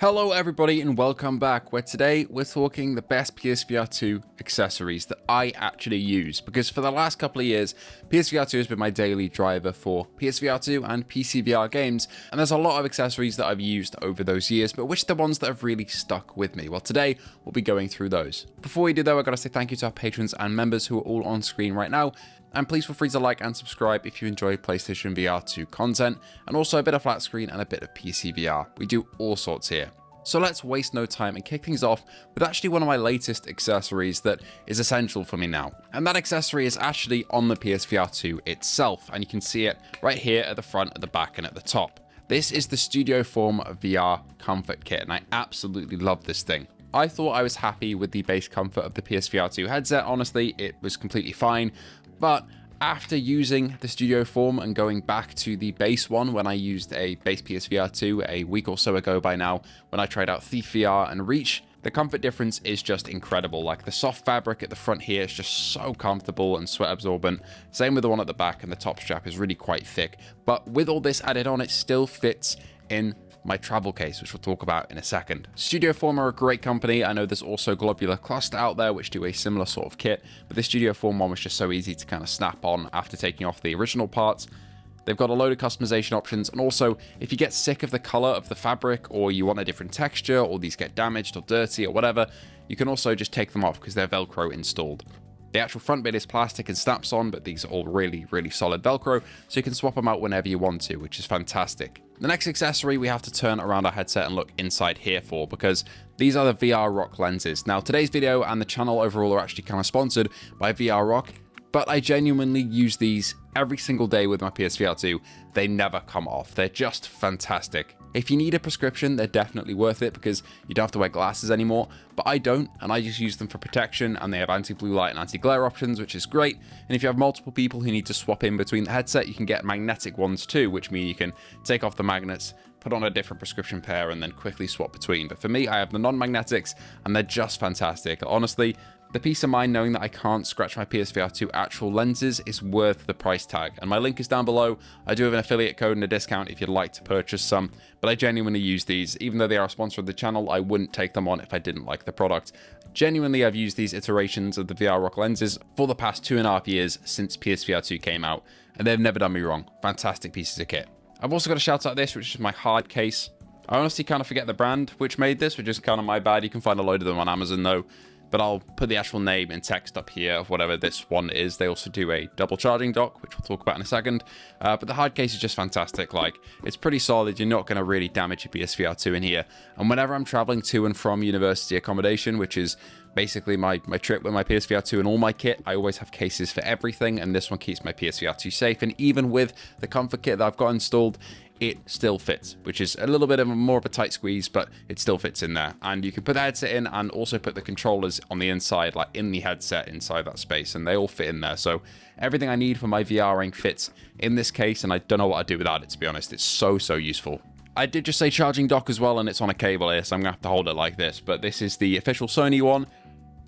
Hello everybody and welcome back, where today we're talking the best PSVR2 accessories that I actually use, because for the last couple of years PSVR2 has been my daily driver for PSVR2 and PCVR games, and there's a lot of accessories that I've used over those years, but which are the ones that have really stuck with me? Well, today we'll be going through those. Before we do though, I've got to say thank you to our patrons and members who are all on screen right now. And please feel free to like and subscribe if you enjoy PlayStation VR2 content, and also a bit of flat screen and a bit of PC VR. We do all sorts here. So let's waste no time and kick things off with actually one of my latest accessories that is essential for me now. And that accessory is actually on the PSVR2 itself, and you can see it right here at the front, at the back, and at the top. This is the Studio Form VR Comfort Kit, and I absolutely love this thing. I thought I was happy with the base comfort of the PSVR2 headset. Honestly, it was completely fine. But after using the Studio Form and going back to the base one when I used a base PSVR2 a week or so ago by now, when I tried out Thief VR and Reach, the comfort difference is just incredible. Like, the soft fabric at the front here is just so comfortable and sweat absorbent. Same with the one at the back, and the top strap is really quite thick. But with all this added on, it still fits in my travel case, which we'll talk about in a second. Studio Form are a great company. I know there's also Globular Cluster out there which do a similar sort of kit, but this Studio Form one was just so easy to kind of snap on after taking off the original parts. They've got a load of customization options, and also if you get sick of the color of the fabric, or you want a different texture, or these get damaged or dirty or whatever, you can also just take them off because they're Velcro installed. The actual front bit is plastic and snaps on, but these are all really solid Velcro, so you can swap them out whenever you want to, which is fantastic. The next accessory we have to turn around our headset and look inside here for, because these are the VR Rock lenses. Now, today's video and the channel overall are actually kind of sponsored by VR Rock, but I genuinely use these every single day with my PSVR2. They never come off. They're just fantastic. If you need a prescription, they're definitely worth it because you don't have to wear glasses anymore, but I don't, and I just use them for protection, and they have anti-blue light and anti-glare options, which is great. And if you have multiple people who need to swap in between the headset, you can get magnetic ones too, which mean you can take off the magnets, put on a different prescription pair, and then quickly swap between. But for me, I have the non-magnetics, and they're just fantastic. Honestly, the peace of mind knowing that I can't scratch my PSVR2 actual lenses is worth the price tag, and my link is down below. I do have an affiliate code and a discount if you'd like to purchase some, but I genuinely use these. Even though they are a sponsor of the channel, I wouldn't take them on if I didn't like the product. Genuinely, I've used these iterations of the VR Rock lenses for the past 2.5 years since PSVR2 came out, and they've never done me wrong. Fantastic pieces of kit. I've also got to shout out this, which is my hard case. I honestly kind of forget the brand which made this, which is kind of my bad. You can find a load of them on Amazon though, but I'll put the actual name and text up here of whatever this one is. They also do a double charging dock, which we'll talk about in a second. But the hard case is just fantastic. Like, it's pretty solid. You're not going to really damage your PSVR2 in here. And whenever I'm traveling to and from university accommodation, which is basically my trip with my PSVR2 and all my kit, I always have cases for everything, and this one keeps my PSVR2 safe. And even with the comfort kit that I've got installed, it still fits, which is a little bit of more of a tight squeeze, but it still fits in there. And you can put the headset in and also put the controllers on the inside, like in the headset inside that space, and they all fit in there. So everything I need for my VRing fits in this case, and I don't know what I'd do without it, to be honest. It's so useful. I did just say charging dock as well, and it's on a cable here, so I'm gonna have to hold it like this, but this is the official Sony one.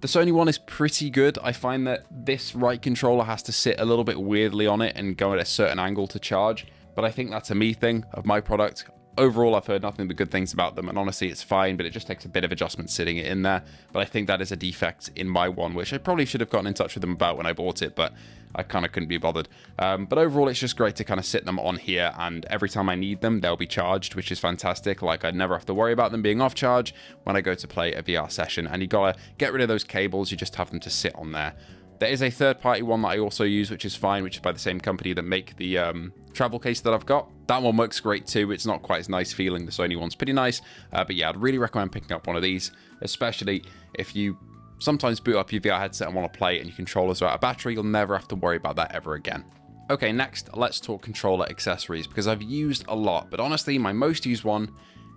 The Sony one is pretty good. I find that this right controller has to sit a little bit weirdly on it and go at a certain angle to charge, but I think that's a me thing of my product. Overall, I've heard nothing but good things about them, and honestly, it's fine, but it just takes a bit of adjustment sitting it in there. But I think that is a defect in my one, which I probably should have gotten in touch with them about when I bought it, but I kind of couldn't be bothered. But overall, it's just great to kind of sit them on here, and every time I need them, they'll be charged, which is fantastic. Like, I never have to worry about them being off charge when I go to play a VR session, and you gotta get rid of those cables. You just have them to sit on there. There is a third-party one that I also use, which is fine, which is by the same company that make the travel case that I've got. That one works great too. It's not quite as nice feeling. The Sony one's pretty nice. But yeah, I'd really recommend picking up one of these, especially if you sometimes boot up your VR headset and want to play it and your controllers are out of battery. You'll never have to worry about that ever again. Okay, next, let's talk controller accessories, because I've used a lot, but honestly, my most used one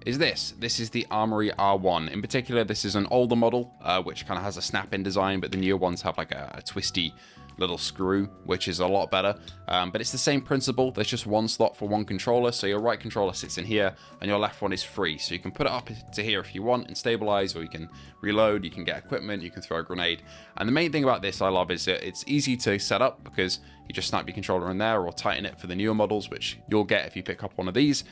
is this. This is the Armory R1. In particular, this is an older model, which kind of has a snap-in design, but the newer ones have like a twisty little screw, which is a lot better. But it's the same principle. There's just one slot for one controller, so your right controller sits in here, and your left one is free. So you can put it up to here if you want and stabilize, or you can reload, you can get equipment, you can throw a grenade. And the main thing about this I love is that it's easy to set up, because you just snap your controller in there or tighten it for the newer models, which you'll get if you pick up one of these.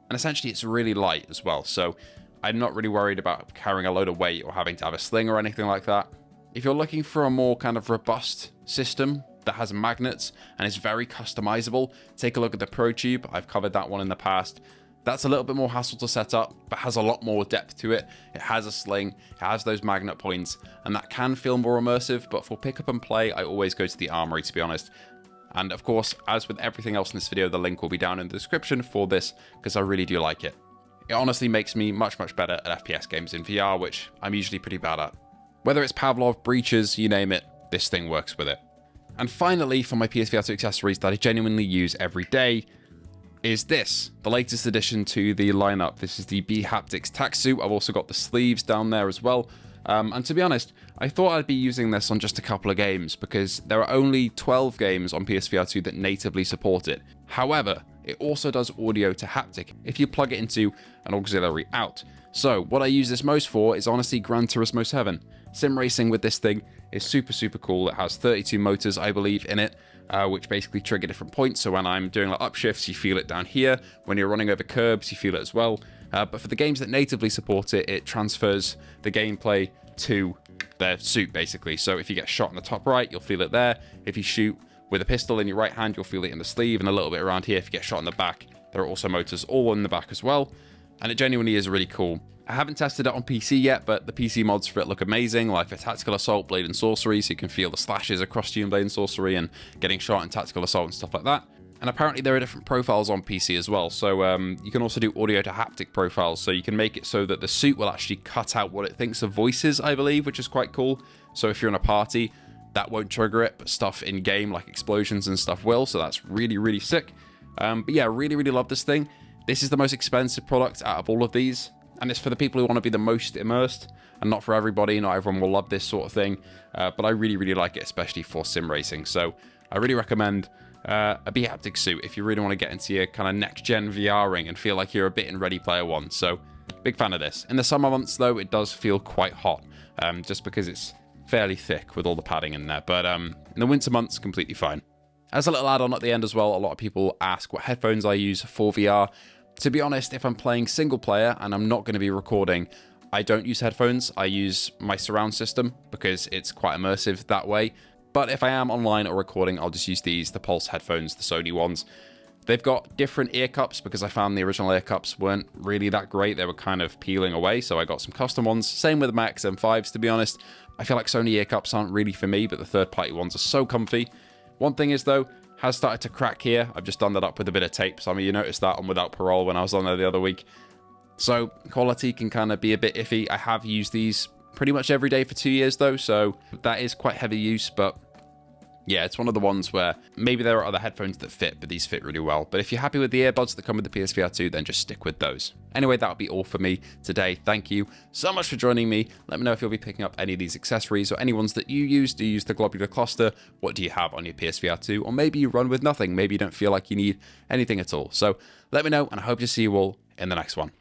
And essentially it's really light as well. So I'm not really worried about carrying a load of weight or having to have a sling or anything like that. If you're looking for a more kind of robust system that has magnets and is very customizable, take a look at the Pro Tube. I've covered that one in the past. That's a little bit more hassle to set up, but has a lot more depth to it. It has a sling, it has those magnet points, and that can feel more immersive, but for pick up and play, I always go to the Armory, to be honest. And of course, as with everything else in this video, the link will be down in the description for this, because I really do like it. It honestly makes me much better at FPS games in VR, which I'm usually pretty bad at. Whether it's Pavlov, breaches, you name it, this thing works with it. And finally, for my PSVR2 accessories that I genuinely use every day, is this, the latest addition to the lineup. This is the Haptic tack suit. I've also got the sleeves down there as well. And to be honest, I thought I'd be using this on just a couple of games because there are only 12 games on PSVR2 that natively support it. However, it also does audio to haptic if you plug it into an auxiliary out. So what I use this most for is honestly Gran Turismo 7. Sim racing with this thing is super cool. It has 32 motors, I believe, in it, which basically trigger different points. So when I'm doing like upshifts, you feel it down here. When you're running over curbs, you feel it as well. But for the games that natively support it, it transfers the gameplay to their suit, basically. So if you get shot in the top right, you'll feel it there. If you shoot with a pistol in your right hand, you'll feel it in the sleeve, and a little bit around here if you get shot in the back. There are also motors all in the back as well, and it genuinely is really cool. I haven't tested it on PC yet, but the PC mods for it look amazing, like for Tactical Assault, Blade and Sorcery, so you can feel the slashes across you in Blade and Sorcery and getting shot in Tactical Assault and stuff like that. And apparently there are different profiles on PC as well, so you can also do audio to haptic profiles, so you can make it so that the suit will actually cut out what it thinks of voices, I believe, which is quite cool. So if you're in a party, that won't trigger it, but stuff in game like explosions and stuff will, so that's really sick. But yeah, really love this thing. This is the most expensive product out of all of these, and it's for the people who want to be the most immersed, and not for everybody. Not everyone will love this sort of thing, but I really like it, especially for sim racing. So I really recommend a Haptic suit if you really want to get into your kind of next-gen VRing and feel like you're a bit in Ready Player One. So big fan of this. In the summer months, though, it does feel quite hot, just because it's fairly thick with all the padding in there. But in the winter months, completely fine. As a little add-on at the end as well, a lot of people ask what headphones I use for VR. To be honest, if I'm playing single player and I'm not going to be recording, I don't use headphones. I use my surround system because it's quite immersive that way. But if I am online or recording, I'll just use these, the Pulse headphones, the Sony ones. They've got different ear cups because I found the original ear cups weren't really that great. They were kind of peeling away, so I got some custom ones. Same with my XM5s, to be honest. I feel like Sony ear cups aren't really for me, but the third-party ones are so comfy. One thing is, though, has started to crack here. I've just done that up with a bit of tape. Some of you noticed that on Without Parole when I was on there the other week. So quality can kind of be a bit iffy. I have used these pretty much every day for 2 years, though, so that is quite heavy use, but yeah, it's one of the ones where maybe there are other headphones that fit, but these fit really well. But if you're happy with the earbuds that come with the PSVR 2, then just stick with those. Anyway, that'll be all for me today. Thank you so much for joining me. Let me know if you'll be picking up any of these accessories or any ones that you use. Do you use the globular cluster? What do you have on your PSVR 2? Or maybe you run with nothing. Maybe you don't feel like you need anything at all. So let me know, and I hope to see you all in the next one.